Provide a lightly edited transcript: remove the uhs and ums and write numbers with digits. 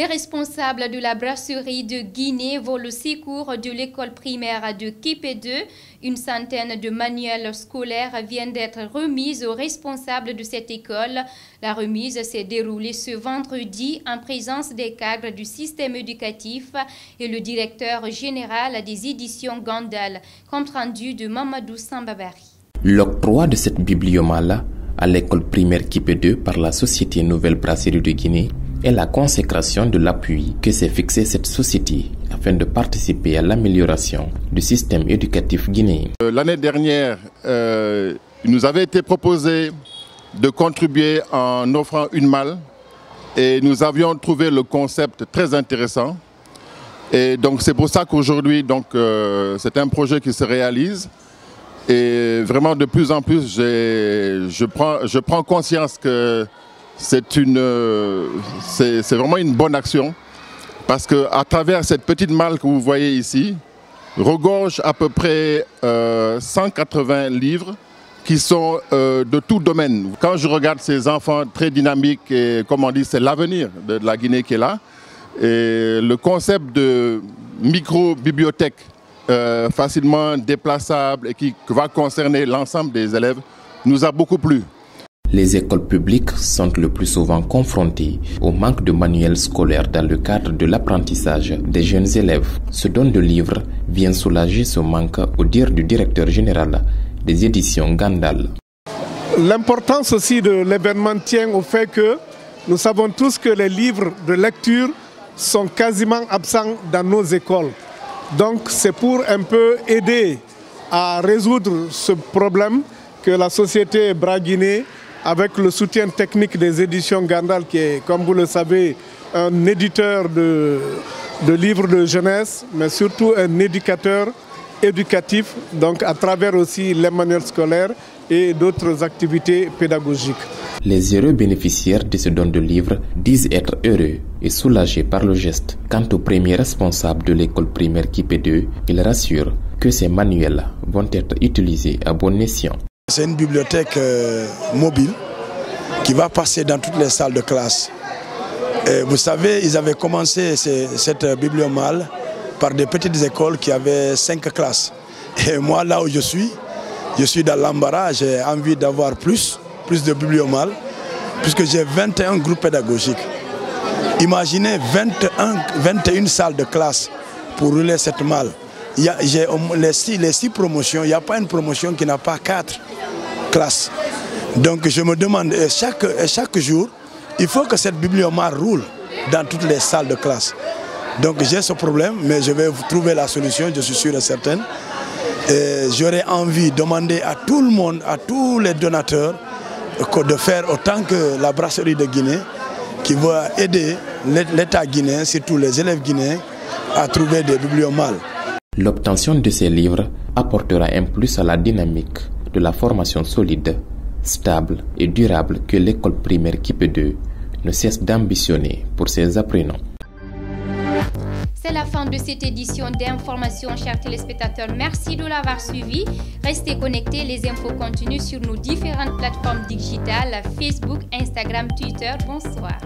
Les responsables de la brasserie de Guinée vont au secours de l'école primaire de Kipé 2. Une centaine de manuels scolaires viennent d'être remises aux responsables de cette école. La remise s'est déroulée ce vendredi en présence des cadres du système éducatif et le directeur général des éditions Gandal. Compte rendu de Mamadou Sambabari. L'octroi de cette bibliomale à l'école primaire Kipé 2 par la société Nouvelle Brasserie de Guinée est la consécration de l'appui que s'est fixé cette société afin de participer à l'amélioration du système éducatif guinéen. L'année dernière, il nous avait été proposé de contribuer en offrant une malle et nous avions trouvé le concept très intéressant. Et donc c'est pour ça qu'aujourd'hui, c'est un projet qui se réalise. Et vraiment de plus en plus, je prends conscience que c'est vraiment une bonne action parce qu'à travers cette petite malle que vous voyez ici, regorge à peu près 180 livres qui sont de tout domaine. Quand je regarde ces enfants très dynamiques, et comme on dit, c'est l'avenir de la Guinée qui est là. Et le concept de micro-bibliothèque facilement déplaçable et qui va concerner l'ensemble des élèves nous a beaucoup plu. Les écoles publiques sont le plus souvent confrontées au manque de manuels scolaires dans le cadre de l'apprentissage des jeunes élèves. Ce don de livres vient soulager ce manque au dire du directeur général des éditions Gandal. L'importance aussi de l'événement tient au fait que nous savons tous que les livres de lecture sont quasiment absents dans nos écoles. Donc c'est pour un peu aider à résoudre ce problème que la société Bra-Guinée, avec le soutien technique des éditions Gandal, qui est, comme vous le savez, un éditeur de livres de jeunesse, mais surtout un éducateur éducatif, donc à travers aussi les manuels scolaires et d'autres activités pédagogiques. Les heureux bénéficiaires de ce don de livres disent être heureux et soulagés par le geste. Quant au premier responsable de l'école primaire Kipé 2, il rassure que ces manuels vont être utilisés à bon escient. C'est une bibliothèque mobile qui va passer dans toutes les salles de classe. Et vous savez, ils avaient commencé cette bibliomale par des petites écoles qui avaient 5 classes. Et moi, là où je suis dans l'embarras, j'ai envie d'avoir plus de bibliomales, puisque j'ai 21 groupes pédagogiques. Imaginez 21 salles de classe pour rouler cette malle. J'ai les 6 promotions, il n'y a pas une promotion qui n'a pas 4 classes. Donc je me demande, chaque jour, il faut que cette bibliomale roule dans toutes les salles de classe. Donc j'ai ce problème, mais je vais trouver la solution, je suis sûr et certain. J'aurais envie de demander à tout le monde, à tous les donateurs, de faire autant que la brasserie de Guinée, qui va aider l'État guinéen, surtout les élèves guinéens, à trouver des bibliomales. L'obtention de ces livres apportera un plus à la dynamique de la formation solide, stable et durable que l'école primaire Kipé 2 ne cesse d'ambitionner pour ses apprenants. C'est la fin de cette édition d'information, chers téléspectateurs. Merci de l'avoir suivi. Restez connectés, les infos continuent sur nos différentes plateformes digitales, Facebook, Instagram, Twitter. Bonsoir.